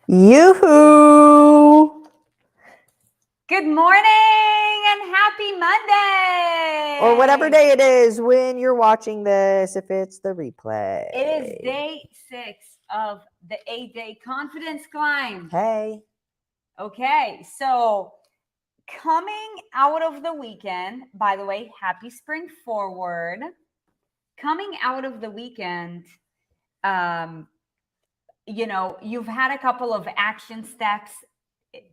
Yoo-hoo! Good morning and happy Monday! Or whatever day it is when you're watching this, if it's the replay. It is day 6 of the 8-day confidence climb. Hey. Okay, so coming out of the weekend, by the way, happy spring forward. Coming out of the weekend, you've had a couple of action steps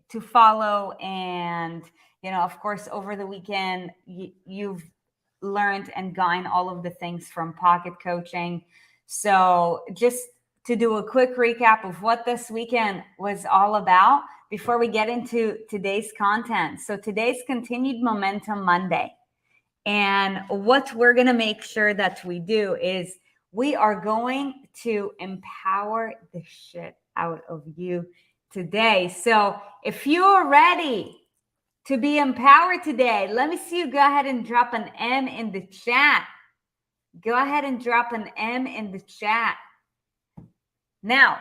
to follow, and of course over the weekend you've learned and gotten all of the things from pocket coaching. So just to do a quick recap of what this weekend was all about before we get into today's content. So today's continued momentum Monday, and what we're going to make sure that we do is we are going to empower the shit out of you today. So if you're ready to be empowered today, let me see you go ahead and drop an M in the chat. Go ahead and drop an M in the chat. Now,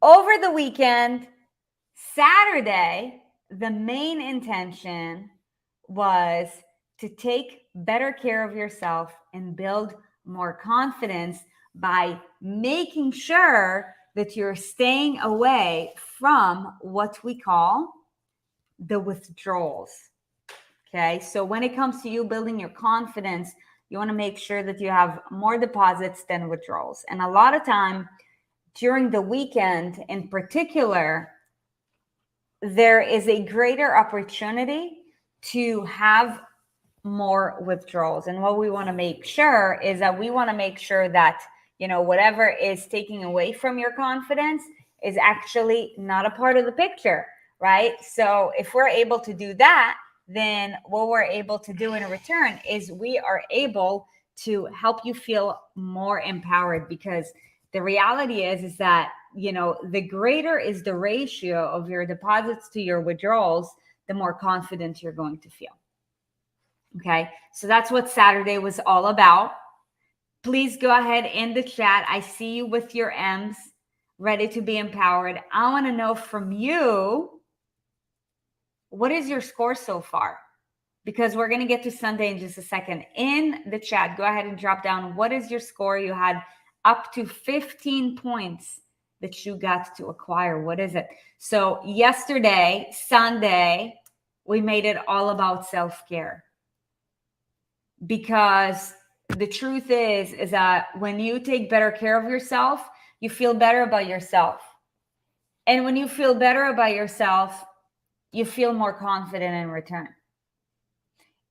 over the weekend, Saturday, the main intention was to take better care of yourself and build more confidence by making sure that you're staying away from what we call the withdrawals. Okay, so when it comes to you building your confidence, you want to make sure that you have more deposits than withdrawals. And a lot of time during the weekend in particular, there is a greater opportunity to have more withdrawals. And what we want to make sure is that we want to make sure that, whatever is taking away from your confidence is actually not a part of the picture, right? So if we're able to do that, then what we're able to do in return is we are able to help you feel more empowered, because the reality is that, the greater is the ratio of your deposits to your withdrawals, the more confident you're going to feel. Okay, so that's what Saturday was all about. Please go ahead in the chat. I see you with your M's ready to be empowered. I want to know from you, what is your score so far? Because we're going to get to Sunday in just a second. In the chat, go ahead and drop down what is your score. You had up to 15 points that you got to acquire. What is it? So yesterday, Sunday, we made it all about self-care. Because the truth is that when you take better care of yourself, you feel better about yourself. And when you feel better about yourself, you feel more confident in return.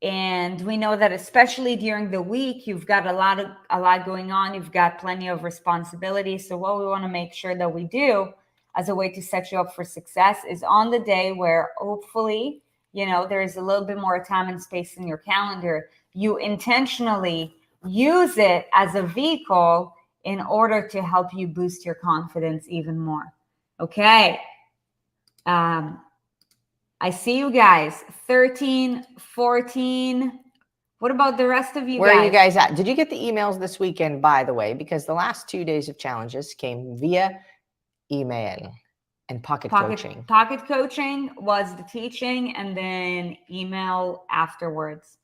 And we know that especially during the week, you've got a lot going on. You've got plenty of responsibilities. So what we want to make sure that we do as a way to set you up for success is on the day where hopefully, there's a little bit more time and space in your calendar, you intentionally use it as a vehicle in order to help you boost your confidence even more. Okay. I see you guys. 13, 14. What about the rest of you Where guys? are you guys at? Did you get the emails this weekend, by the way? Because the last 2 days of challenges came via email and pocket coaching. Pocket coaching was the teaching, and then email afterwards.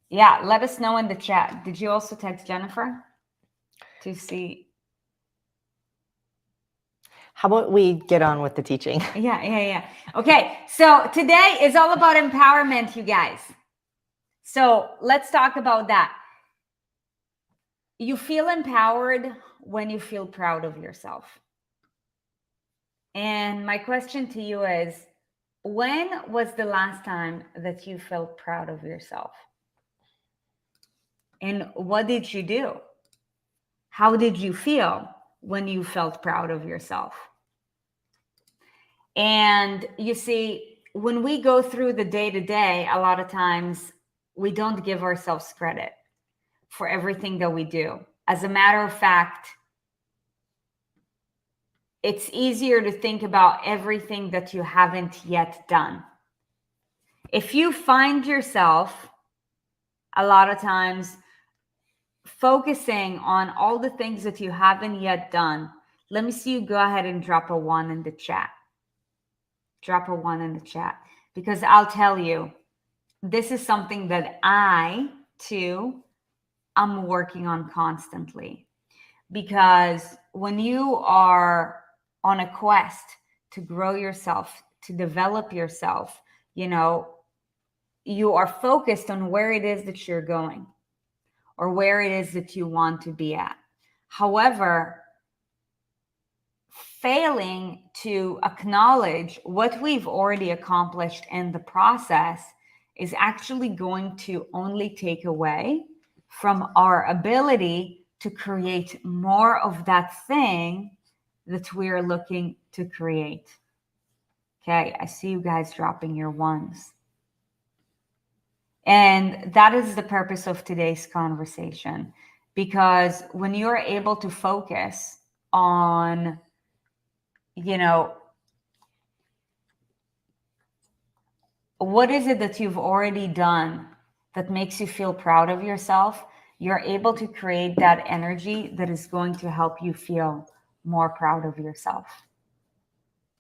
Yeah, let us know in the chat. Did you also text Jennifer to see? How about we get on with the teaching? Yeah. Okay, so today is all about empowerment, you guys. So let's talk about that. You feel empowered when you feel proud of yourself. And my question to you is, when was the last time that you felt proud of yourself? And what did you do? How did you feel when you felt proud of yourself? And you see, when we go through the day-to-day, a lot of times we don't give ourselves credit for everything that we do. As a matter of fact, it's easier to think about everything that you haven't yet done. If you find yourself a lot of times focusing on all the things that you haven't yet done, Let me see you go ahead and drop a 1 in the chat. Drop a 1 in the chat. Because I'll tell you, this is something that I, too, I'm working on constantly. Because when you are on a quest to grow yourself, to develop yourself, you know, you are focused on where it is that you're going or where it is that you want to be at. However, failing to acknowledge what we've already accomplished in the process is actually going to only take away from our ability to create more of that thing that we're looking to create. Okay, I see you guys dropping your 1s. And that is the purpose of today's conversation, because when you're able to focus on, you know, what is it that you've already done that makes you feel proud of yourself, you're able to create that energy that is going to help you feel more proud of yourself.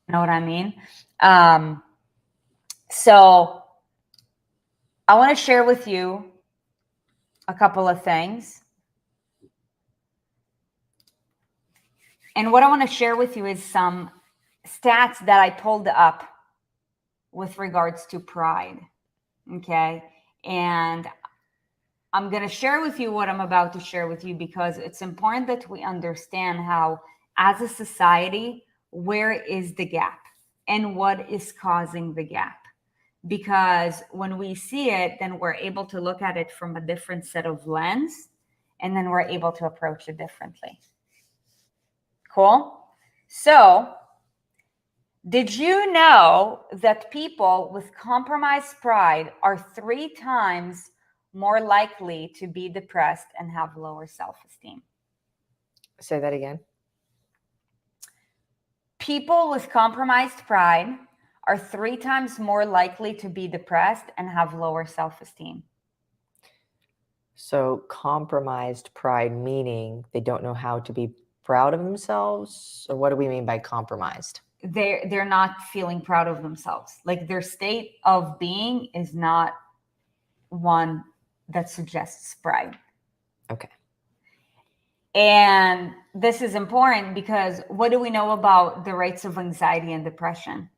You know what I mean? So I want to share with you a couple of things. And what I want to share with you is some stats that I pulled up with regards to pride. Okay. And I'm going to share with you what I'm about to share with you, because it's important that we understand how, as a society, where is the gap and what is causing the gap. Because when we see it, then we're able to look at it from a different set of lens, and then we're able to approach it differently. Cool? So, did you know that people with compromised pride are 3 times more likely to be depressed and have lower self-esteem? Say that again. People with compromised pride are 3 times more likely to be depressed and have lower self-esteem. So compromised pride, meaning they don't know how to be proud of themselves? Or what do we mean by compromised? They're not feeling proud of themselves. Like, their state of being is not one that suggests pride. Okay. And this is important because what do we know about the rates of anxiety and depression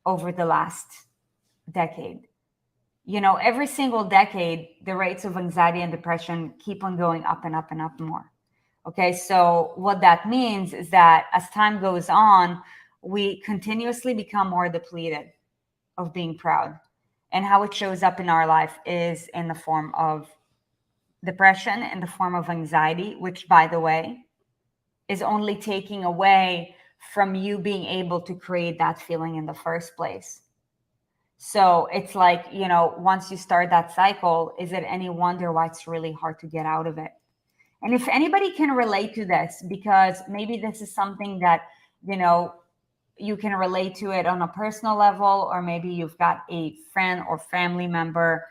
over the last decade? You know, every single decade, the rates of anxiety and depression keep on going up and up and up more. Okay, so what that means is that as time goes on, we continuously become more depleted of being proud. And how it shows up in our life is in the form of depression, in the form of anxiety, which, by the way, is only taking away from you being able to create that feeling in the first place. So it's like, you know, once you start that cycle, is it any wonder why it's really hard to get out of it? And if anybody can relate to this, because maybe this is something that, you know, you can relate to it on a personal level, or maybe you've got a friend or family member,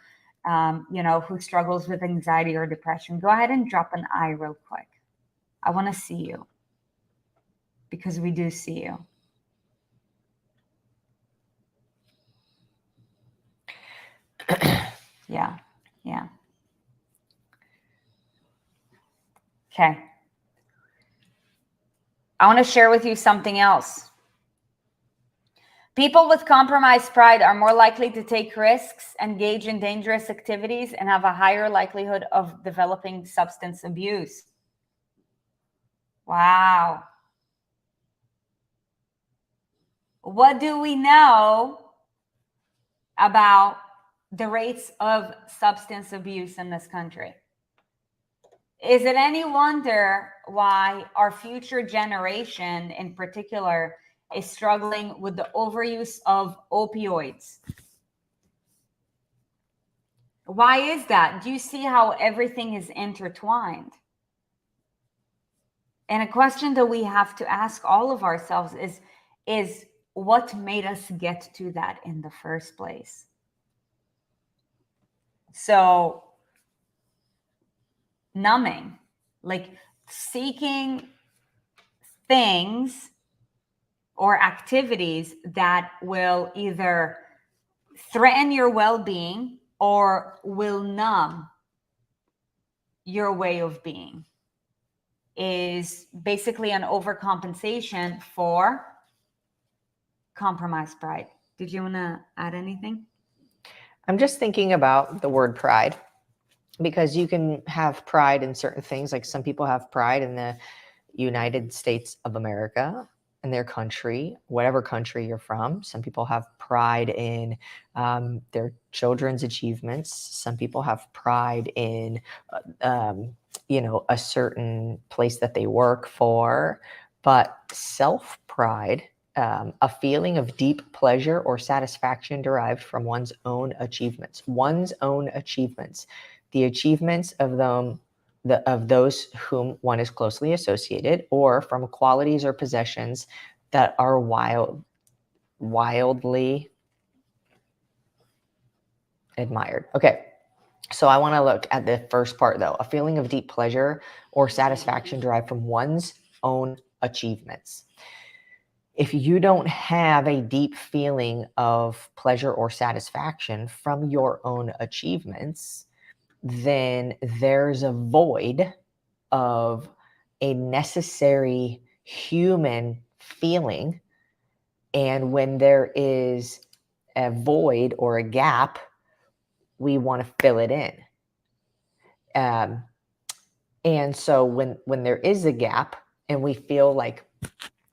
you know, who struggles with anxiety or depression, go ahead and drop an I real quick. I want to see you, because we do see you. Yeah. Yeah. Okay. I want to share with you something else. People with compromised pride are more likely to take risks, engage in dangerous activities, and have a higher likelihood of developing substance abuse. Wow. What do we know about the rates of substance abuse in this country? Is it any wonder why our future generation in particular is struggling with the overuse of opioids? Why is that? Do you see how everything is intertwined? And a question that we have to ask all of ourselves is what made us get to that in the first place? So, numbing, like seeking things or activities that will either threaten your well-being or will numb your way of being, is basically an overcompensation for compromised pride. Did you want to add anything? I'm just thinking about the word pride, because you can have pride in certain things. Like some people have pride in the United States of America, in their country, whatever country you're from. Some people have pride in their children's achievements. Some people have pride in, a certain place that they work for. But self-pride, a feeling of deep pleasure or satisfaction derived from one's own achievements, the achievements of them, of those whom one is closely associated, or from qualities or possessions that are wildly admired. Okay, so I want to look at the first part though, a feeling of deep pleasure or satisfaction derived from one's own achievements. If you don't have a deep feeling of pleasure or satisfaction from your own achievements, then there's a void of a necessary human feeling. And when there is a void or a gap, we want to fill it in. And so when there is a gap and we feel like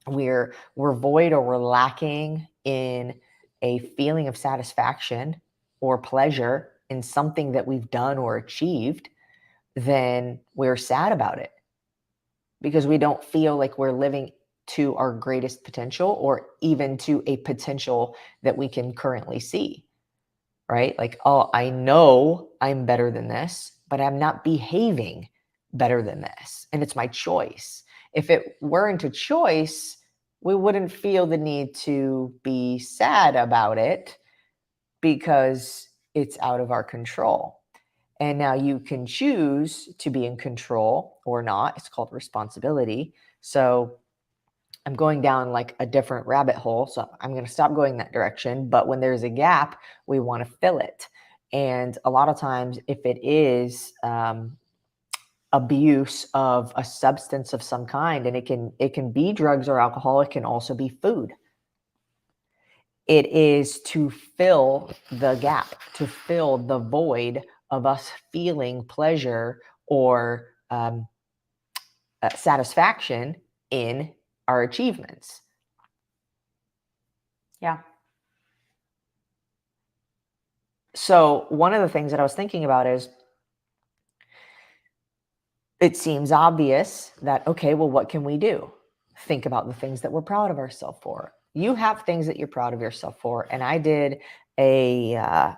we're void or we're lacking in a feeling of satisfaction or pleasure in something that we've done or achieved, then we're sad about it, because we don't feel like we're living to our greatest potential, or even to a potential that we can currently see, right? Like, oh, I know I'm better than this, but I'm not behaving better than this. And it's my choice. If it weren't a choice, we wouldn't feel the need to be sad about it, because it's out of our control. And now you can choose to be in control or not. It's called responsibility. So I'm going down like a different rabbit hole, so I'm going to stop going that direction. But when there's a gap, we want to fill it. And a lot of times, if it is abuse of a substance of some kind, and it can be drugs or alcohol, it can also be food. It is to fill the gap, to fill the void of us feeling pleasure or satisfaction in our achievements. Yeah. So one of the things that I was thinking about is, it seems obvious that, okay, well, what can we do? Think about the things that we're proud of ourselves for. You have things that you're proud of yourself for. And I did a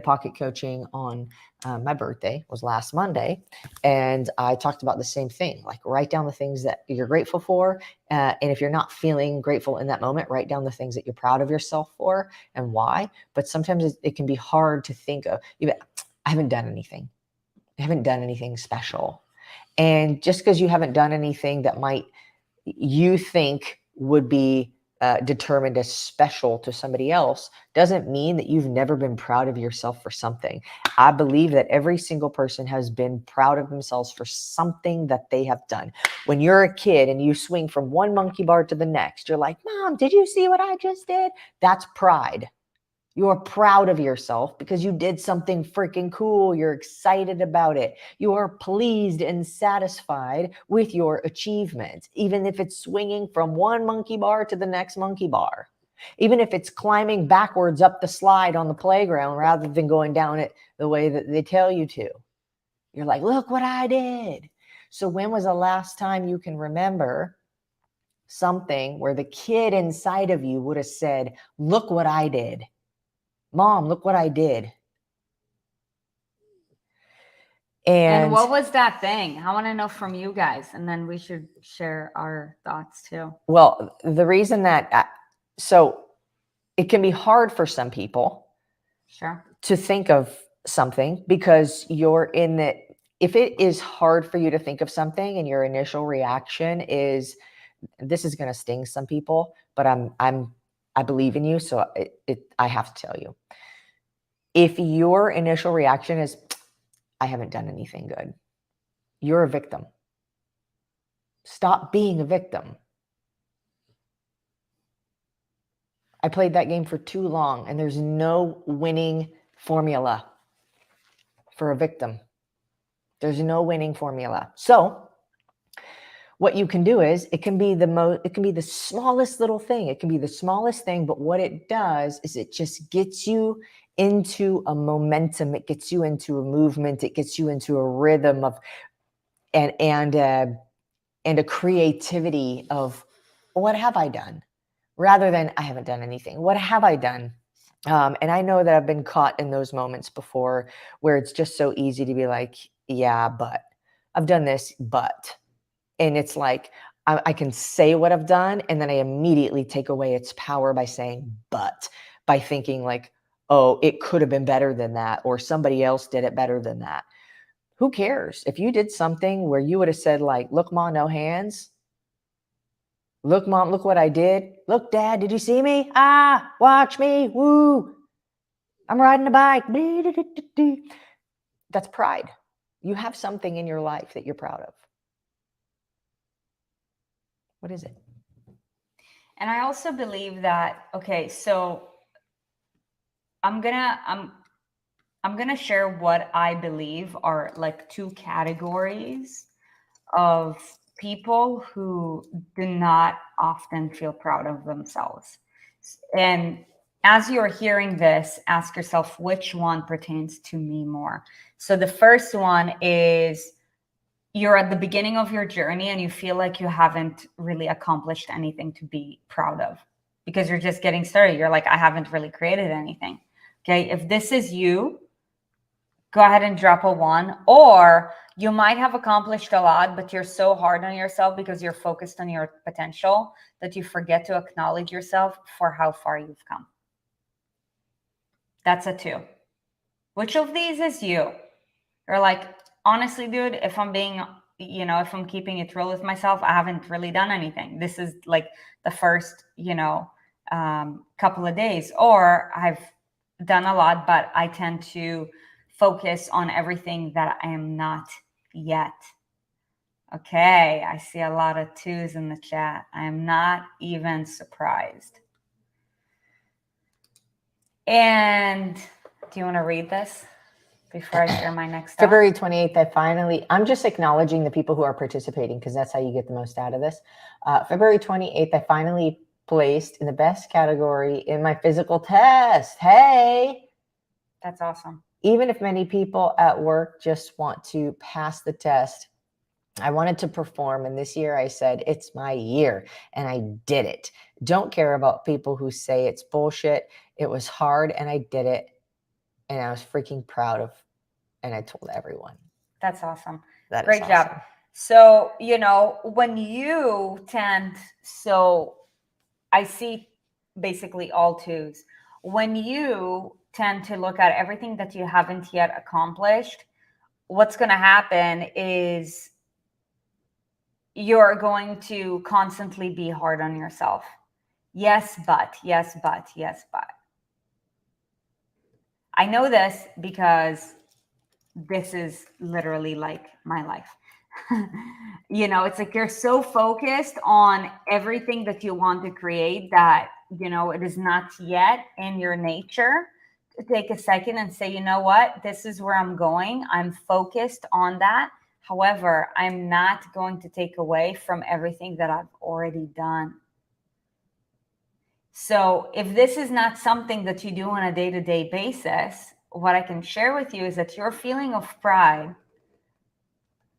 pocket coaching on my birthday, was last Monday. And I talked about the same thing, like write down the things that you're grateful for. And if you're not feeling grateful in that moment, write down the things that you're proud of yourself for and why. But sometimes it can be hard to think of, I haven't done anything. I haven't done anything special. And just because you haven't done anything that you think would be determined as special to somebody else, doesn't mean that you've never been proud of yourself for something. I believe that every single person has been proud of themselves for something that they have done. When you're a kid and you swing from one monkey bar to the next, you're like, Mom, did you see what I just did? That's pride. You're proud of yourself because you did something freaking cool. You're excited about it. You are pleased and satisfied with your achievement, even if it's swinging from one monkey bar to the next monkey bar, even if it's climbing backwards up the slide on the playground rather than going down it the way that they tell you to. You're like, look what I did. So when was the last time you can remember something where the kid inside of you would have said, look what I did? Mom, look what I did. And what was that thing? I want to know from you guys, and then we should share our thoughts too. Well, the reason that, so it can be hard for some people to think of something, because if it is hard for you to think of something and your initial reaction is this is going to sting some people, but I believe in you. So I have to tell you, if your initial reaction is, I haven't done anything good, you're a victim. Stop being a victim. I played that game for too long, and there's no winning formula for a victim. There's no winning formula. So what you can do is, it can be the smallest little thing. It can be the smallest thing, but what it does is it just gets you into a momentum. It gets you into a movement. It gets you into a rhythm of and a creativity of, what have I done? Rather than, I haven't done anything. What have I done? And I know that I've been caught in those moments before, where it's just so easy to be like, yeah, but I've done this, but. And it's like, I can say what I've done, and then I immediately take away its power by saying, but, by thinking like, oh, it could have been better than that, or somebody else did it better than that. Who cares? If you did something where you would have said like, look, Mom, no hands. Look, Mom, look what I did. Look, Dad, did you see me? Ah, watch me. Woo. I'm riding a bike. That's pride. You have something in your life that you're proud of. What is it? And I also believe that, okay, so I'm gonna share what I believe are like two categories of people who do not often feel proud of themselves. And as you're hearing this, ask yourself, which one pertains to me more? So the first one is, you're at the beginning of your journey and you feel like you haven't really accomplished anything to be proud of, because you're just getting started. You're like, I haven't really created anything. Okay. If this is you, go ahead and drop a 1. Or you might have accomplished a lot, but you're so hard on yourself because you're focused on your potential that you forget to acknowledge yourself for how far you've come. That's a 2. Which of these is you? You're like, honestly, dude, if I'm being, if I'm keeping it real with myself, I haven't really done anything. This is like the first, couple of days. Or I've done a lot, but I tend to focus on everything that I am not yet. Okay, I see a lot of 2s in the chat. I am not even surprised. And do you want to read this before I share my next thought? February 28th, I'm just acknowledging the people who are participating, because that's how you get the most out of this. February 28th, I finally placed in the best category in my physical test. Hey! That's awesome. Even if many people at work just want to pass the test, I wanted to perform. And this year I said, it's my year. And I did it. Don't care about people who say it's bullshit. It was hard and I did it. And I was freaking proud of, and I told everyone. That's awesome. Great job. Awesome. So, when you so I see basically all 2s. When you tend to look at everything that you haven't yet accomplished, what's going to happen is you're going to constantly be hard on yourself. Yes, but. I know this because this is literally like my life. It's like you're so focused on everything that you want to create that, it is not yet in your nature to take a second and say, you know what, this is where I'm going. I'm focused on that. However, I'm not going to take away from everything that I've already done. So if this is not something that you do on a day-to-day basis, what I can share with you is that your feeling of pride,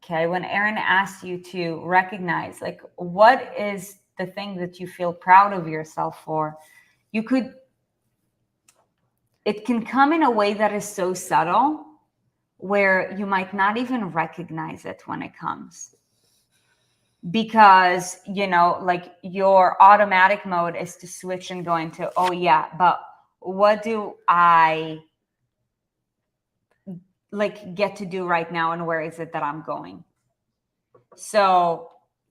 okay, when Erin asked you to recognize, like, what is the thing that you feel proud of yourself for, it can come in a way that is so subtle where you might not even recognize it when it comes. Because, like your automatic mode is to switch and go into, oh yeah, but what do I like get to do right now, and where is it that I'm going? So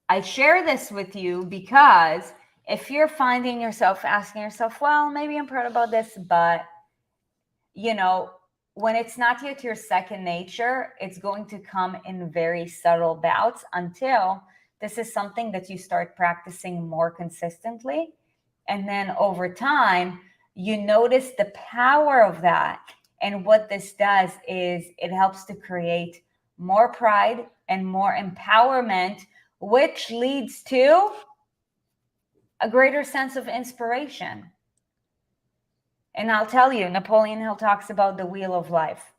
I share this with you because if you're finding yourself asking yourself, well, maybe I'm proud about this, but when it's not yet your second nature, it's going to come in very subtle bouts until this is something that you start practicing more consistently. And then over time, you notice the power of that. And what this does is it helps to create more pride and more empowerment, which leads to a greater sense of inspiration. And I'll tell you, Napoleon Hill talks about the wheel of life.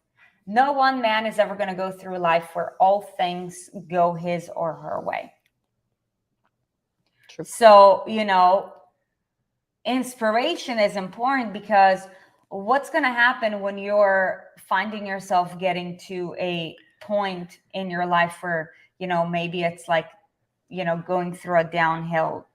No one man is ever going to go through life where all things go his or her way. True. So, inspiration is important, because what's going to happen when you're finding yourself getting to a point in your life where, maybe it's like, going through a downhill,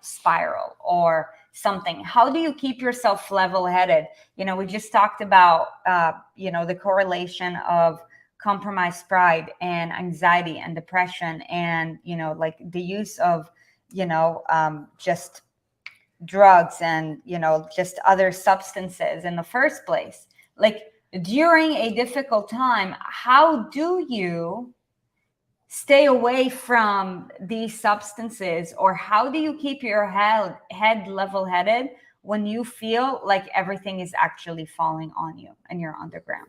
spiral or something. How do you keep yourself level-headed? We just talked about, the correlation of compromised pride and anxiety and depression, and, like the use of, just drugs and, just other substances in the first place. Like during a difficult time, how do you stay away from these substances, or how do you keep your head level-headed when you feel like everything is actually falling on you and you're underground?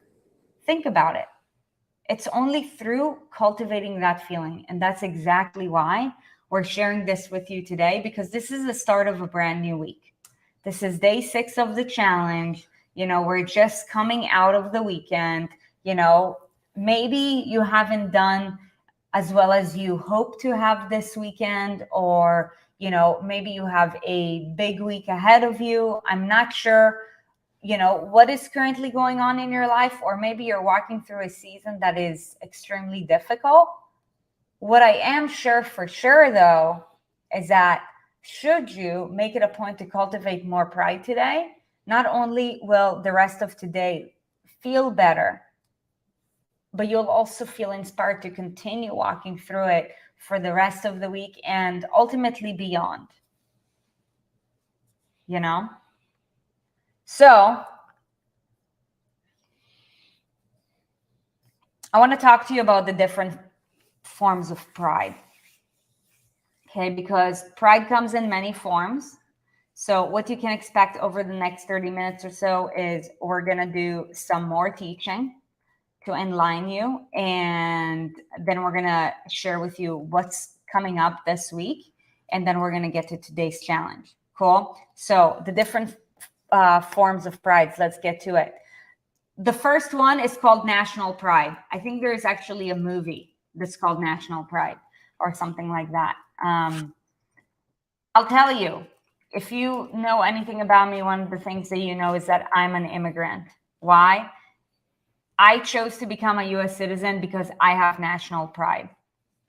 Think about it. It's only through cultivating that feeling. And that's exactly why we're sharing this with you today, because this is the start of a brand new week. This is day 6 of the challenge. We're just coming out of the weekend. Maybe you haven't done as well as you hope to have this weekend, or, maybe you have a big week ahead of you. I'm not sure, what is currently going on in your life, or maybe you're walking through a season that is extremely difficult. What I am sure for sure, though, is that should you make it a point to cultivate more pride today, not only will the rest of today feel better, but you'll also feel inspired to continue walking through it for the rest of the week and ultimately beyond. So I want to talk to you about the different forms of pride. Okay, because pride comes in many forms. So what you can expect over the next 30 minutes or so is we're going to do some more teaching to enlighten you, and then we're going to share with you what's coming up this week, and then we're going to get to today's challenge. Cool. So the different forms of pride, let's get to it. The first one is called national pride. I think there's actually a movie that's called National Pride or something like that. I'll tell you, if you know anything about me, one of the things that you know is that I'm an immigrant. Why? I chose to become a U.S. citizen because I have national pride.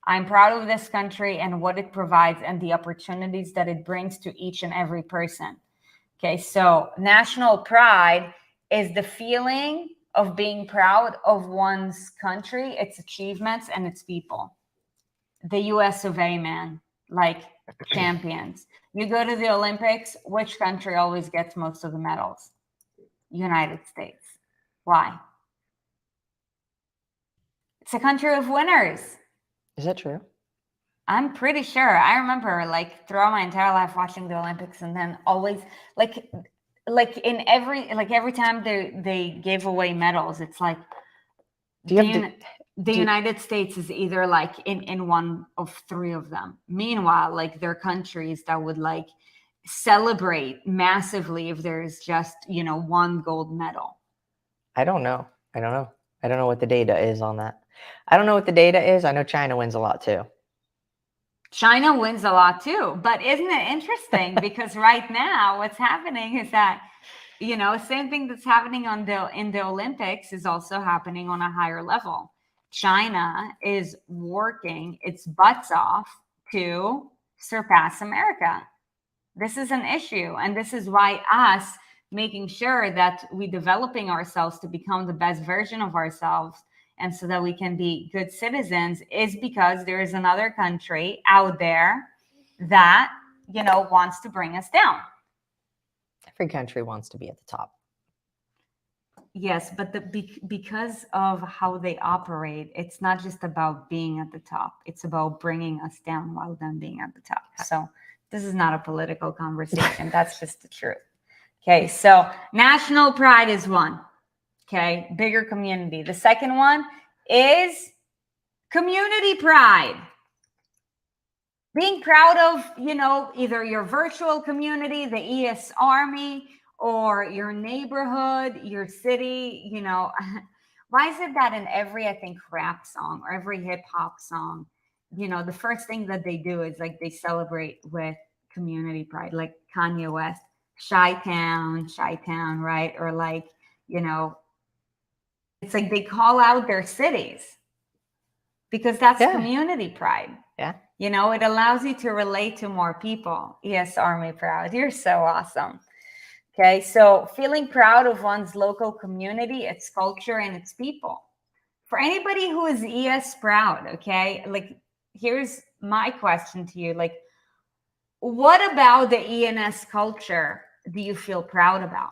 I'm proud of this country and what it provides and the opportunities that it brings to each and every person. Okay, so national pride is the feeling of being proud of one's country, its achievements, and its people. The U.S. of A, man, like champions. You go to the Olympics, which country always gets most of the medals? United States. Why? It's a country of winners. Is that true? I'm pretty sure. I remember like throughout my entire life watching the Olympics, and then always like in every time they gave away medals, it's like the United States is either like in one of 3 of them. Meanwhile, like there are countries that would like celebrate massively if there's just, 1 gold medal. I don't know. I don't know what the data is on that. I don't know what the data is. I know China wins a lot too. China wins a lot too. But isn't it interesting? Because right now what's happening is that, same thing that's happening in the Olympics is also happening on a higher level. China is working its butts off to surpass America. This is an issue. And this is why us making sure that we're developing ourselves to become the best version of ourselves and so that we can be good citizens is because there is another country out there that, wants to bring us down. Every country wants to be at the top. Yes, but because of how they operate, it's not just about being at the top. It's about bringing us down while them being at the top. So this is not a political conversation. That's just the truth. Okay, so national pride is one. Okay, bigger community. The second one is community pride. Being proud of, either your virtual community, the ES Army, or your neighborhood, your city, why is it that in every, I think, rap song or every hip hop song, the first thing that they do is like they celebrate with community pride, like Kanye West, Chi-Town, right? Or like, it's like they call out their cities because that's community pride. Yeah. It allows you to relate to more people. Yes, Army proud. You're so awesome. Okay, so feeling proud of one's local community, its culture, and its people. For anybody who is ES proud, okay, like here's my question to you. Like, what about the ENS culture do you feel proud about?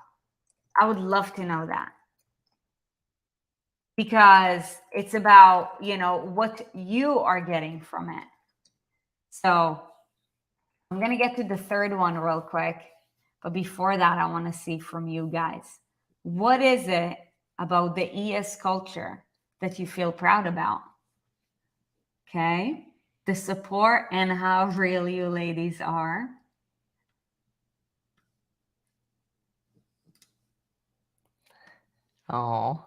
I would love to know that. Because it's about, what you are getting from it. So I'm going to get to the third one real quick. But before that, I want to see from you guys, what is it about the ES culture that you feel proud about? Okay. The support and how real you ladies are. Oh.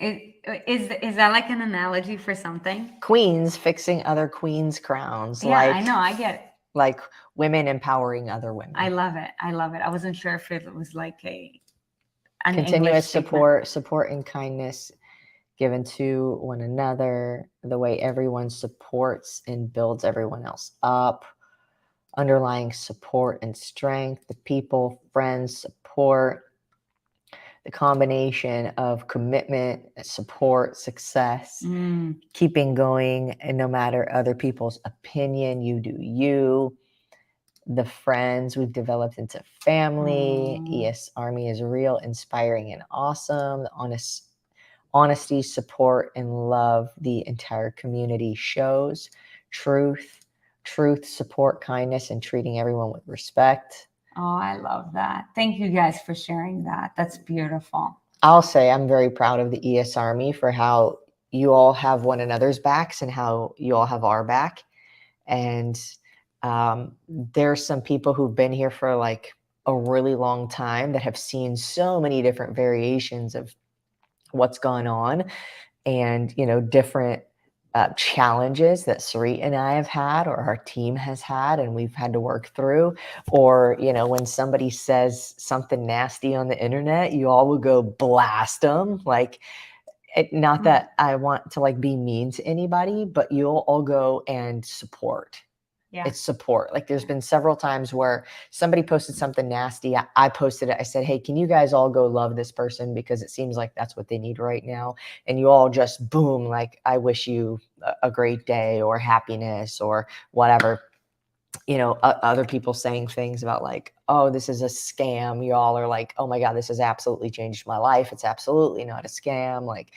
Is that like an analogy for something? Queens fixing other queens' crowns. Yeah, I know. I get it. Like women empowering other women. I love it. I wasn't sure if it was like an continuous support and kindness given to one another, the way everyone supports and builds everyone else up, underlying support and strength, the people, friends, support, the combination of commitment, support, success, keeping going, and no matter other people's opinion, you do you. The friends we've developed into family. ES Army is real, inspiring, and awesome. The honesty, support, and love the entire community shows. Truth, support, kindness, and treating everyone with respect. Oh, I love that. Thank you guys for sharing that. That's beautiful. I'll say I'm very proud of the ES Army for how you all have one another's backs and how you all have our back. And there's some people who've been here for like a really long time that have seen so many different variations of what's gone on and, different challenges that Sarit and I have had or our team has had and we've had to work through. Or, when somebody says something nasty on the internet, you all will go blast them. Like, not that I want to like be mean to anybody, but you'll all go and support. Yeah. It's support. Like there's been several times where somebody posted something nasty. I posted it. I said, hey, can you guys all go love this person? Because it seems like that's what they need right now. And you all just boom, like, I wish you a great day or happiness or whatever. Other people saying things about like, oh, this is a scam. You all are like, oh my God, this has absolutely changed my life. It's absolutely not a scam. Like,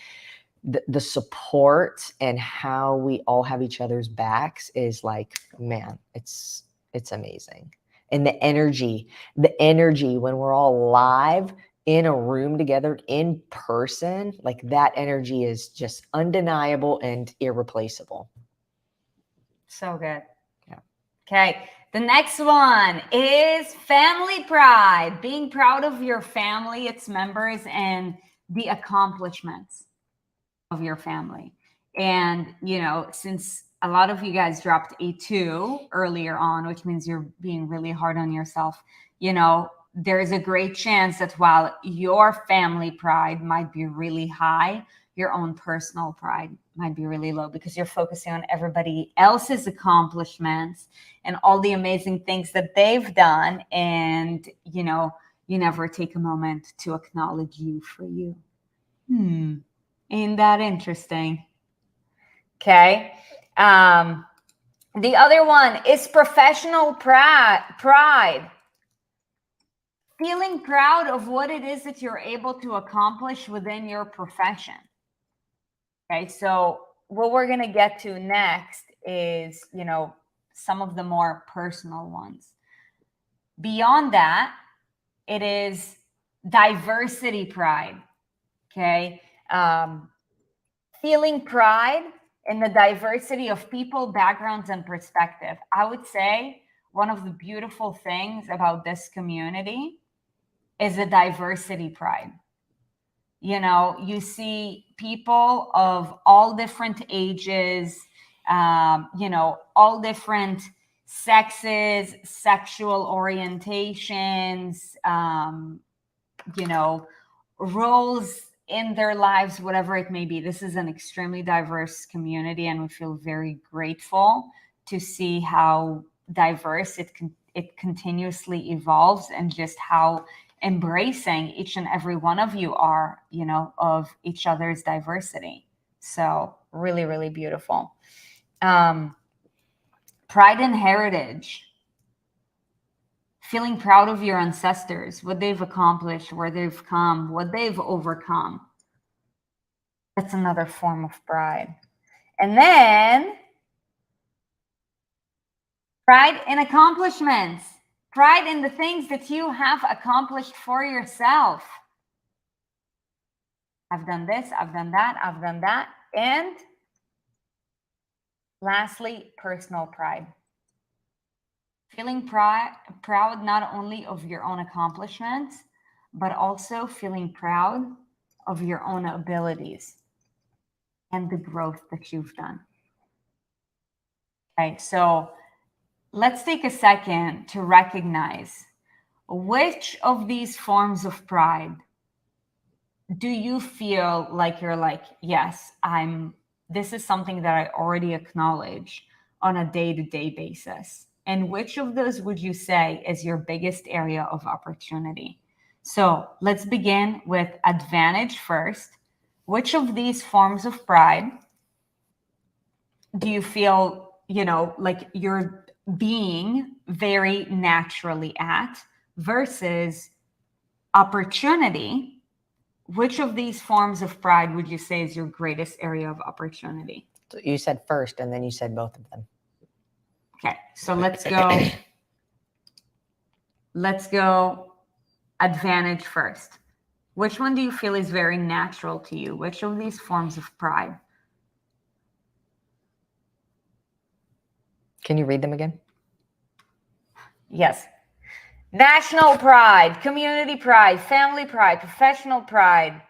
the support and how we all have each other's backs is like, man, it's amazing. And the energy when we're all live in a room together in person, like that energy is just undeniable and irreplaceable. So good. Yeah. Okay. The next one is family pride, being proud of your family, its members, and the accomplishments of your family. And, since a lot of you guys dropped a 2 earlier on, which means you're being really hard on yourself, there's a great chance that while your family pride might be really high, your own personal pride might be really low because you're focusing on everybody else's accomplishments and all the amazing things that they've done. And, you never take a moment to acknowledge you for you. Ain't that interesting? Okay. The other one is professional pride. Feeling proud of what it is that you're able to accomplish within your profession. Okay, so what we're going to get to next is, some of the more personal ones. Beyond that, it is diversity pride. Okay. Feeling pride in the diversity of people, backgrounds, and perspective. I would say one of the beautiful things about this community is a diversity pride. You see people of all different ages, all different sexes, sexual orientations, roles in their lives, whatever it may be. This is an extremely diverse community, and we feel very grateful to see how diverse it continuously evolves, and just how embracing each and every one of you are, of each other's diversity. So really, really beautiful. Pride and heritage. Feeling proud of your ancestors, what they've accomplished, where they've come, what they've overcome. That's another form of pride. And then pride in accomplishments. Pride in the things that you have accomplished for yourself. I've done this, I've done that, I've done that. And lastly, personal pride. Feeling proud not only of your own accomplishments, but also feeling proud of your own abilities and the growth that you've done. Okay, so let's take a second to recognize which of these forms of pride do you feel like you're like, yes, this is something that I already acknowledge on a day-to-day basis. And which of those would you say is your biggest area of opportunity? So let's begin with advantage first. Which of these forms of pride do you feel, like you're being very naturally at, versus opportunity? Which of these forms of pride would you say is your greatest area of opportunity? So you said first, and then you said both of them. Okay, so let's go. Let's go advantage first. Which one do you feel is very natural to you? Which of these forms of pride? Can you read them again? Yes. National pride, community pride, family pride, professional pride,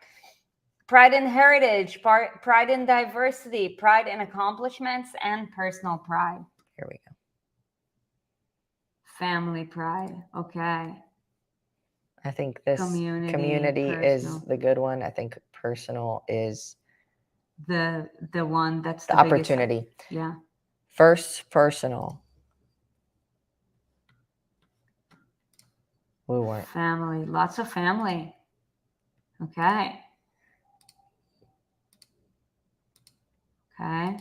pride in heritage, pride in diversity, pride in accomplishments, and personal pride. Here we go. Family pride. Okay. I think this community is the good one. I think personal is the one that's the opportunity. Biggest. Yeah. First, personal. We weren't. Family. Lots of family. Okay. Okay.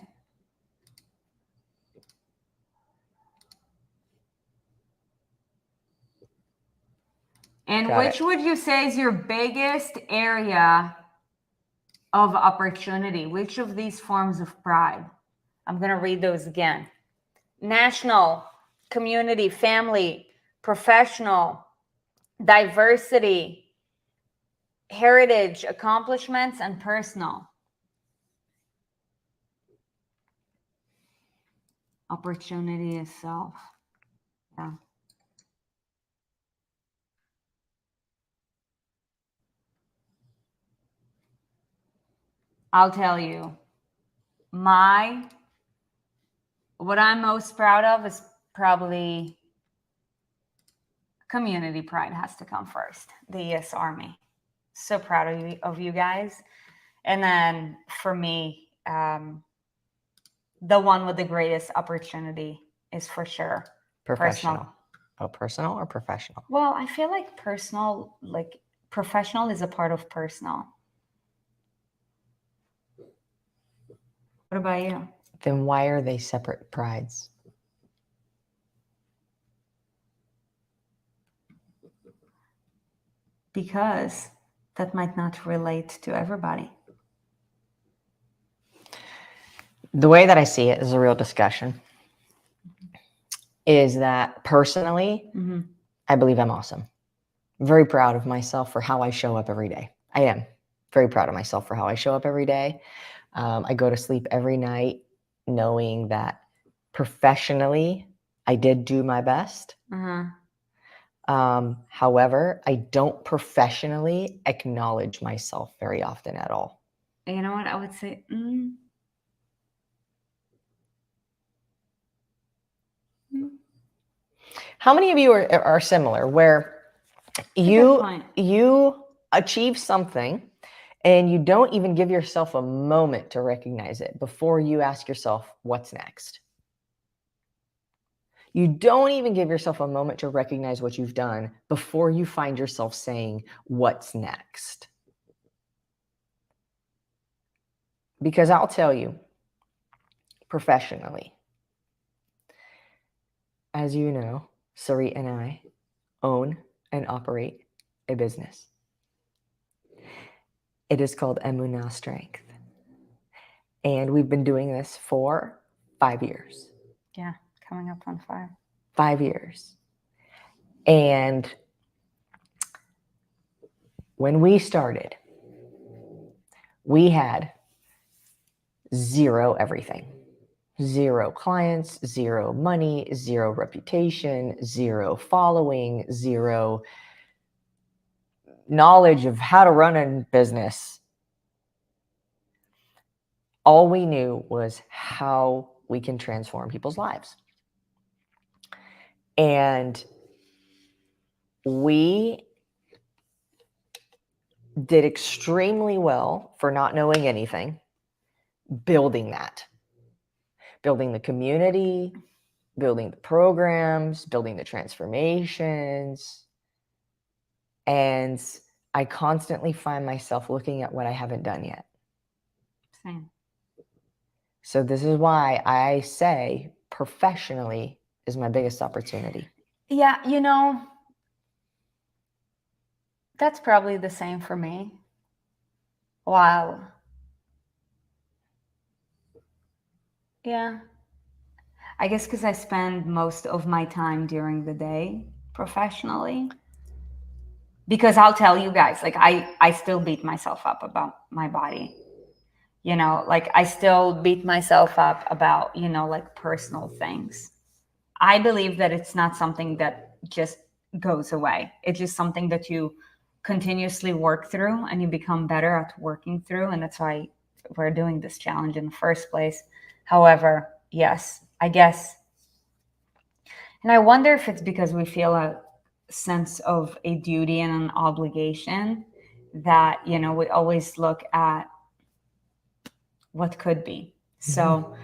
And which would you say is your biggest area of opportunity? Which of these forms of pride? I'm going to read those again. National, community, family, professional, diversity, heritage, accomplishments, and personal. Opportunity itself. Yeah. I'll tell you, what I'm most proud of is probably community pride has to come first. The US Army. So proud of you guys. And then for me, the one with the greatest opportunity is for sure professional. Oh, personal or professional? Well, I feel like professional is a part of personal. What about you? Then why are they separate prides? Because that might not relate to everybody. The way that I see it is a real discussion is that personally, I believe I'm awesome. I'm very proud of myself for how I show up every day. I am very proud of myself for how I show up every day. I go to sleep every night knowing that professionally, I did do my best. However, I don't professionally acknowledge myself very often at all. You know what I would say? How many of you are similar where you achieve something and you don't even give yourself a moment to recognize it before you ask yourself, what's next? You don't even give yourself a moment to recognize what you've done before you find yourself saying, what's next? Because I'll tell you, professionally, as you know, Sarit and I own and operate a business. It is called Emunah Strength. And we've been doing this for 5 years. Yeah, coming up on 5. 5 years. And when we started, we had 0 everything. 0 clients, 0 money, 0 reputation, 0 following, 0 knowledge of how to run a business. All we knew was how we can transform people's lives. And we did extremely well for not knowing anything, building the community, building the programs, building the transformations. And I constantly find myself looking at what I haven't done yet. Same. So this is why I say professionally is my biggest opportunity. Yeah, that's probably the same for me. Wow. Yeah. I guess because I spend most of my time during the day professionally. Because I'll tell you guys, like I still beat myself up about my body. Like I still beat myself up about, like personal things. I believe that it's not something that just goes away. It's just something that you continuously work through and you become better at working through. And that's why we're doing this challenge in the first place. However, yes, I guess. And I wonder if it's because we feel a sense of a duty and an obligation that, we always look at what could be. So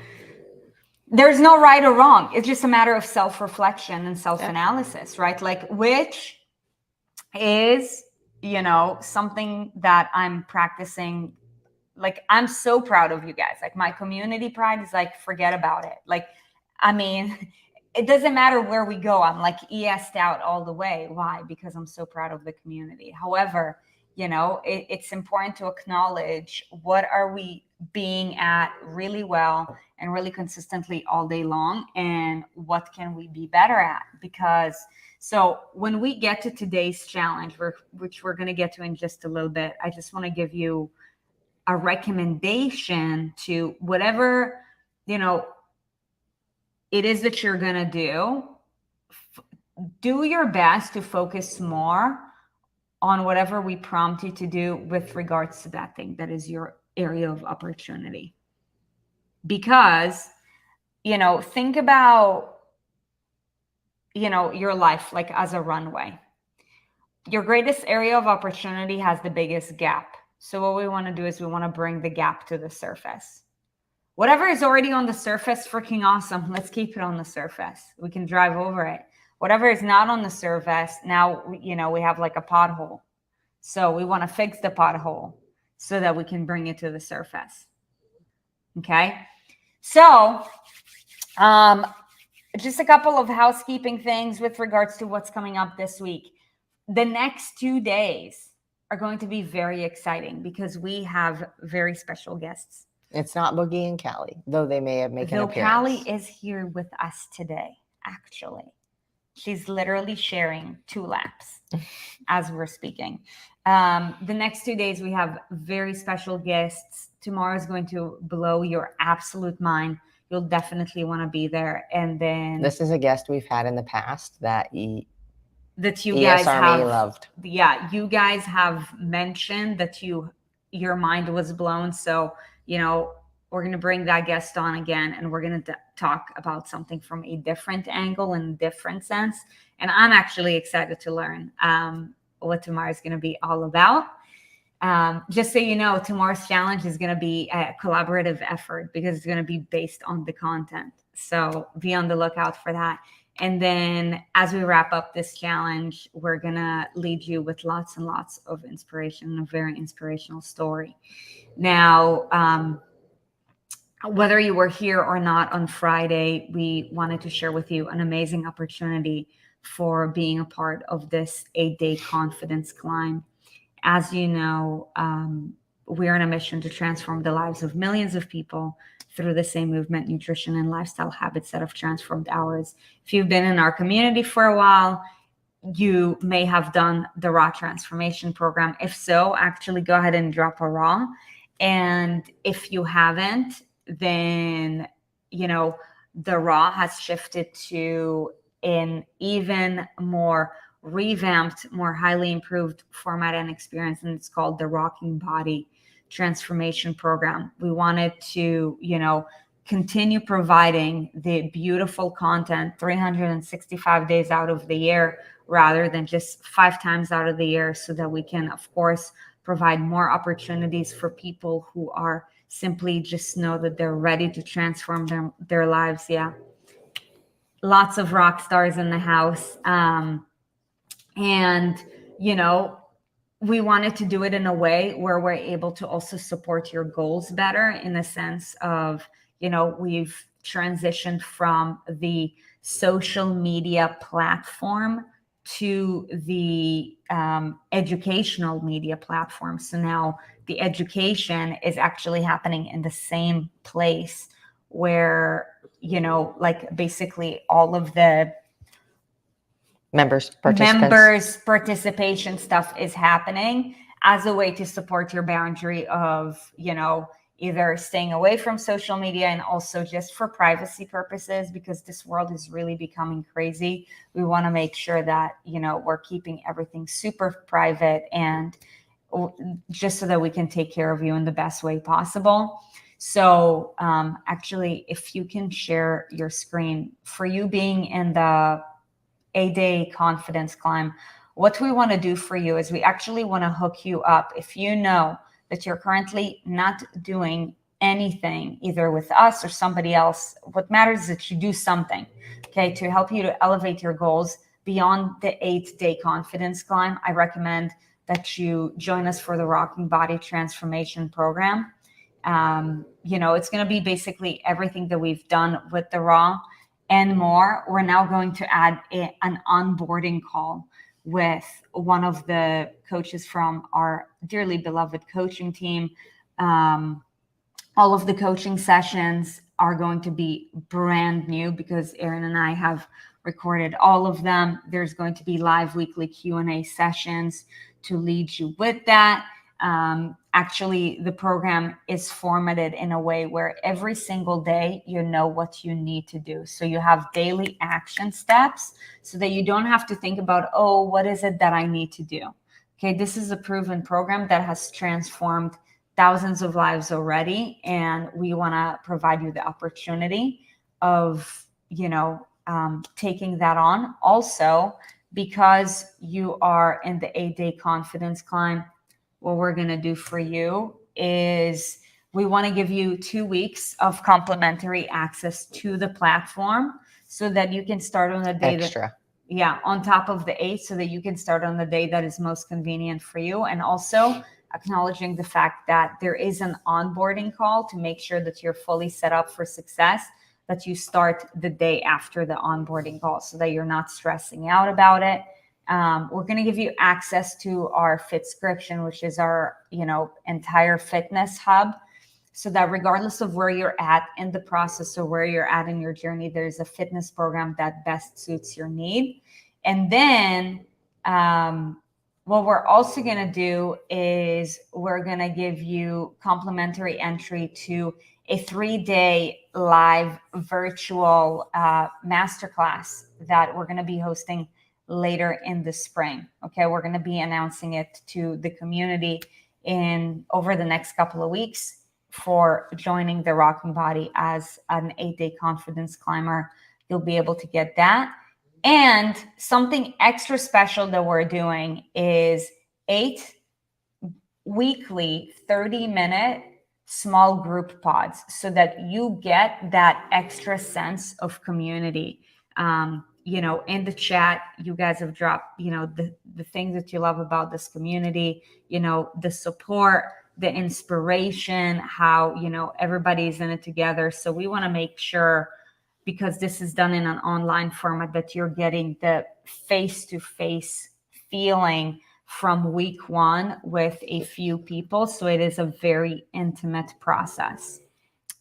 there's no right or wrong. It's just a matter of self-reflection and self-analysis, right? Like, which is, something that I'm practicing. Like, I'm so proud of you guys. Like, my community pride is like, forget about it. Like, I mean, it doesn't matter where we go. I'm like ES'd out all the way. Why? Because I'm so proud of the community. However, it's important to acknowledge what are we being at really well and really consistently all day long, and what can we be better at? Because so when we get to today's challenge, which we're going to get to in just a little bit, I just want to give you a recommendation to whatever, it is that you're going to do your best to focus more on whatever we prompt you to do with regards to that thing that is your area of opportunity. Because, think about, your life like as a runway. Your greatest area of opportunity has the biggest gap. So what we want to do is we want to bring the gap to the surface. Whatever is already on the surface, freaking awesome. Let's keep it on the surface. We can drive over it. Whatever is not on the surface, now, we have like a pothole. So we want to fix the pothole so that we can bring it to the surface. Okay. So, just a couple of housekeeping things with regards to what's coming up this week. The next 2 days are going to be very exciting because we have very special guests. It's not Boogie and Callie, though they may have made an Though appearance. Callie is here with us today, actually. She's literally sharing 2 laps as we're speaking. The next 2 days, we have very special guests. Tomorrow is going to blow your absolute mind. You'll definitely want to be there. And then This is a guest we've had in the past that that you ES guys Army have loved. Yeah, you guys have mentioned that your mind was blown. So, we're going to bring that guest on again, and we're going to talk about something from a different angle and different sense. And I'm actually excited to learn what tomorrow is going to be all about. Just so you know, tomorrow's challenge is going to be a collaborative effort because it's going to be based on the content. So be on the lookout for that. And then as we wrap up this challenge, we're going to lead you with lots and lots of inspiration and a very inspirational story. Now, whether you were here or not on Friday, we wanted to share with you an amazing opportunity for being a part of this 8-day confidence climb. As you know, we're on a mission to transform the lives of millions of people through the same movement, nutrition, and lifestyle habits that have transformed ours. If you've been in our community for a while, you may have done the Raw Transformation Program. If so, actually go ahead and drop a Raw. And if you haven't, then, the Raw has shifted to an even more revamped, more highly improved format and experience, and it's called the Rocking Body Transformation Program. We wanted to, continue providing the beautiful content 365 days out of the year rather than just 5 times out of the year, so that we can, of course, provide more opportunities for people who are simply just know that they're ready to transform their lives. Yeah. Lots of rock stars in the house. And, we wanted to do it in a way where we're able to also support your goals better, in the sense of, we've transitioned from the social media platform to the educational media platform. So now the education is actually happening in the same place where, like basically all of the Members participation stuff is happening, as a way to support your boundary of, either staying away from social media, and also just for privacy purposes, because this world is really becoming crazy. We want to make sure that, we're keeping everything super private, and just so that we can take care of you in the best way possible. So actually, if you can share your screen, for you being in the 8-day confidence climb, what we want to do for you is we actually want to hook you up. If you know that you're currently not doing anything, either with us or somebody else, what matters is that you do something, okay, to help you to elevate your goals beyond the 8-day confidence climb. I recommend that you join us for the Rocking Body Transformation Program. It's going to be basically everything that we've done with the Raw and more. We're now going to add an onboarding call with one of the coaches from our dearly beloved coaching team. All of the coaching sessions are going to be brand new because Erin and I have recorded all of them. There's going to be live weekly Q&A sessions to lead you with that. Actually, the program is formatted in a way where every single day you know what you need to do. So you have daily action steps so that you don't have to think about, oh, what is it that I need to do? Okay, this is a proven program that has transformed thousands of lives already, and we want to provide you the opportunity of, taking that on. Also, because you are in the 8-day confidence climb, what we're going to do for you is we want to give you 2 weeks of complimentary access to the platform so that you can start on the day extra. on top of the 8 so that you can start on the day that is most convenient for you. And also acknowledging the fact that there is an onboarding call to make sure that you're fully set up for success, that you start the day after the onboarding call so that you're not stressing out about it. We're going to give you access to our Fitscription, which is our, entire fitness hub, so that regardless of where you're at in the process or where you're at in your journey, there's a fitness program that best suits your need. And then what we're also going to do is we're going to give you complimentary entry to a 3-day live virtual masterclass that we're going to be hosting later in the spring. Okay, we're going to be announcing it to the community over the next couple of weeks for joining the Rocking Body as an 8-day confidence climber. You'll be able to get that. And something extra special that we're doing is 8 weekly 30-minute small group pods so that you get that extra sense of community. In the chat, you guys have dropped, the things that you love about this community, the support, the inspiration, how, everybody's in it together. So we want to make sure, because this is done in an online format, that you're getting the face-to-face feeling from week 1 with a few people. So it is a very intimate process.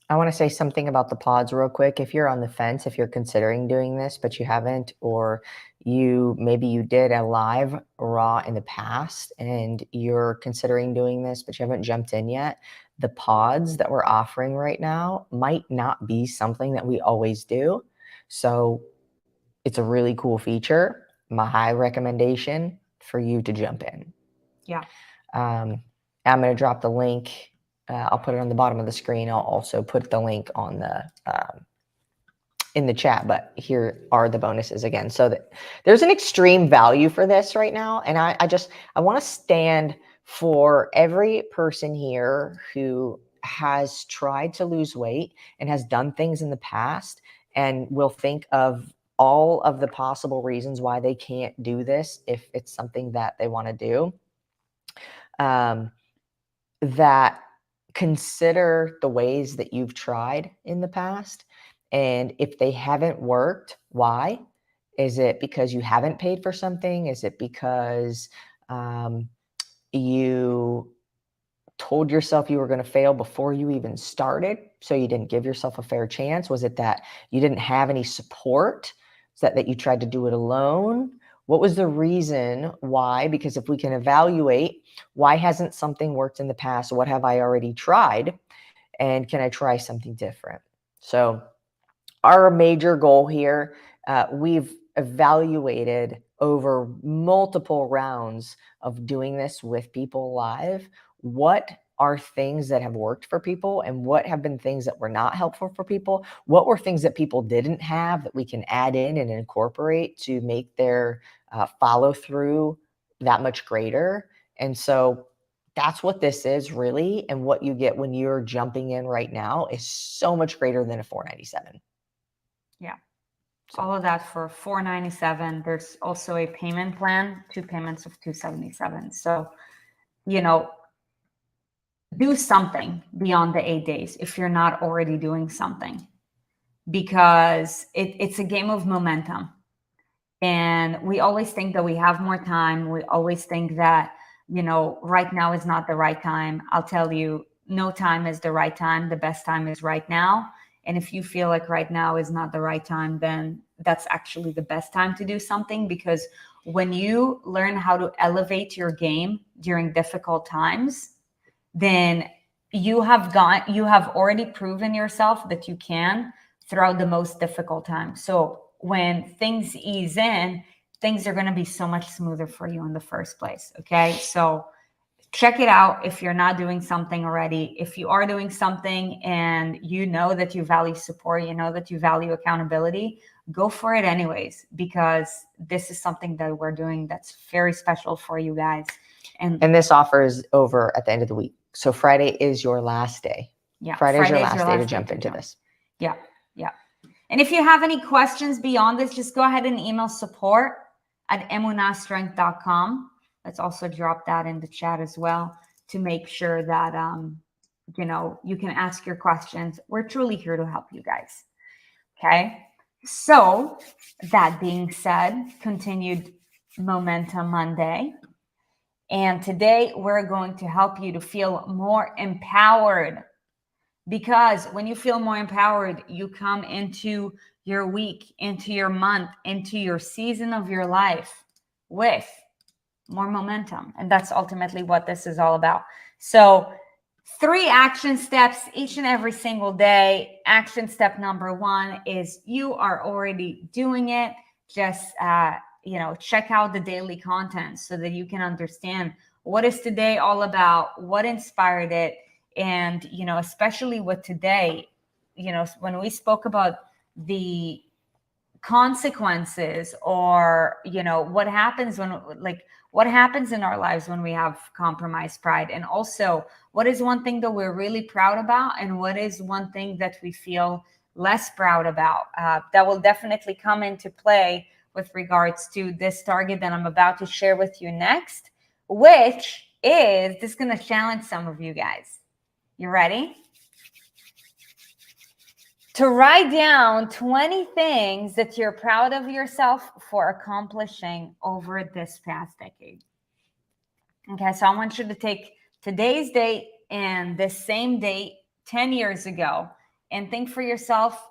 I want to say something about the pods real quick. If you're on the fence, if you're considering doing this, but you haven't, or maybe you did a live raw in the past and you're considering doing this, but you haven't jumped in yet, the pods that we're offering right now might not be something that we always do. So it's a really cool feature. My high recommendation for you to jump in. Yeah. I'm going to drop the link. I'll put it on the bottom of the screen. I'll also put the link on in the chat, but here are the bonuses again. So that there's an extreme value for this right now. And I want to stand for every person here who has tried to lose weight and has done things in the past and will think of all of the possible reasons why they can't do this if it's something that they want to do. That consider the ways that you've tried in the past. And if they haven't worked, why? Is it because you haven't paid for something? Is it because you told yourself you were going to fail before you even started, so you didn't give yourself a fair chance? Was it that you didn't have any support? Is that you tried to do it alone? What was the reason why? Because if we can evaluate, why hasn't something worked in the past? What have I already tried? And can I try something different? So our major goal here, we've evaluated over multiple rounds of doing this with people live. What are things that have worked for people and what have been things that were not helpful for people? What were things that people didn't have that we can add in and incorporate to make their follow through that much greater? And so that's what this is really. And what you get when you're jumping in right now is so much greater than a $497. Yeah. So all of that for $497. There's also a payment plan, 2 payments of $277. So, do something beyond the 8 days if you're not already doing something, because it's a game of momentum. And we always think that we have more time. We always think that, right now is not the right time. I'll tell you, no time is the right time. The best time is right now. And if you feel like right now is not the right time, then that's actually the best time to do something, because when you learn how to elevate your game during difficult times, then you have already proven yourself that you can throughout the most difficult times. So when things ease in, things are going to be so much smoother for you in the first place. Okay. So check it out if you're not doing something already. If you are doing something and you know that you value support, you know that you value accountability, go for it anyways, because this is something that we're doing that's very special for you guys. And this offer is over at the end of the week. So Friday is your last day. Yeah. Friday is your last day to jump into this. Yeah. Yeah. And if you have any questions beyond this, just go ahead and email support@emunastrength.com. Let's also drop that in the chat as well to make sure that you can ask your questions. We're truly here to help you guys. Okay. So that being said, continued Momentum Monday. And today we're going to help you to feel more empowered, because when you feel more empowered, you come into your week, into your month, into your season of your life with more momentum. And that's ultimately what this is all about. So 3 action steps each and every single day. Action step number 1 is you are already doing it. Just, check out the daily content so that you can understand what is today all about, what inspired it. And, especially with today, when we spoke about the consequences, or, what happens what happens in our lives when we have compromised pride, and also what is one thing that we're really proud about and what is one thing that we feel less proud about. That will definitely come into play with regards to this target that I'm about to share with you next, which is this going to challenge some of you guys. You ready? To write down 20 things that you're proud of yourself for accomplishing over this past decade. Okay, so I want you to take today's date and this same date 10 years ago and think for yourself,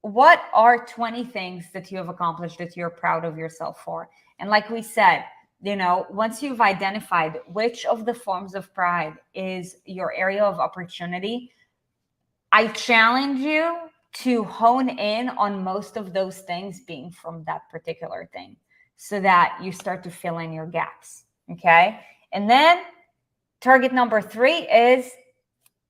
what are 20 things that you have accomplished that you're proud of yourself for? And like we said, once you've identified which of the forms of pride is your area of opportunity, I challenge you to hone in on most of those things being from that particular thing so that you start to fill in your gaps. Okay. And then target number 3 is,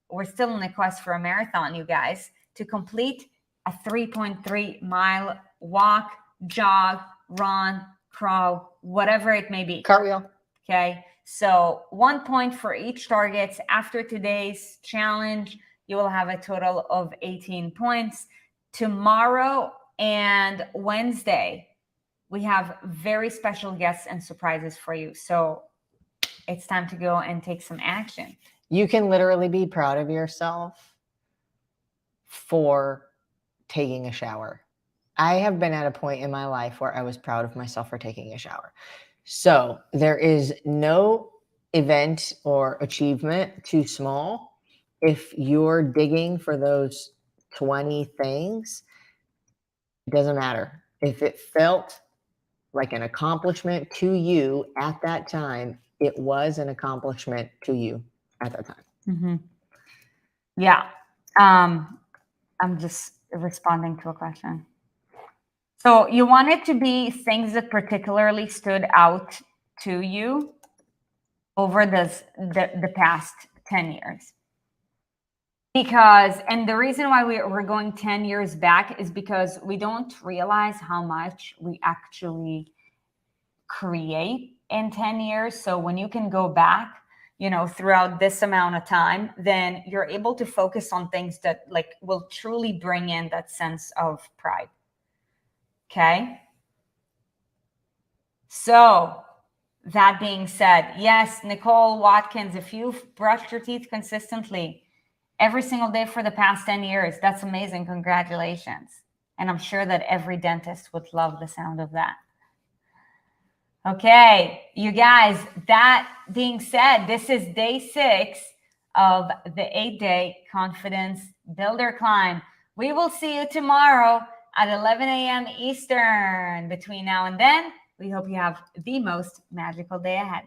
we're still in the quest for a marathon, you guys, to complete a 3.3 mile walk, jog, run, crawl, whatever it may be. Cartwheel. Okay. So 1 point for each target. After today's challenge, you will have a total of 18 points. Tomorrow and Wednesday, we have very special guests and surprises for you. So it's time to go and take some action. You can literally be proud of yourself for taking a shower. I have been at a point in my life where I was proud of myself for taking a shower. So there is no event or achievement too small. If you're digging for those 20 things, it doesn't matter. If it felt like an accomplishment to you at that time, it was an accomplishment to you at that time. Mm-hmm. Yeah. I'm just responding to a question. So you want it to be things that particularly stood out to you over the past 10 years. Because, and the reason why we're going 10 years back is because we don't realize how much we actually create in 10 years. So when you can go back, throughout this amount of time, then you're able to focus on things that will truly bring in that sense of pride. Okay. So that being said, yes, Nicole Watkins, if you've brushed your teeth consistently every single day for the past 10 years, that's amazing. Congratulations. And I'm sure that every dentist would love the sound of that. Okay, you guys, that being said, this is day 6 of the 8-day Confidence Builder Climb. We will see you tomorrow at 11 a.m. Eastern. Between now and then, we hope you have the most magical day ahead.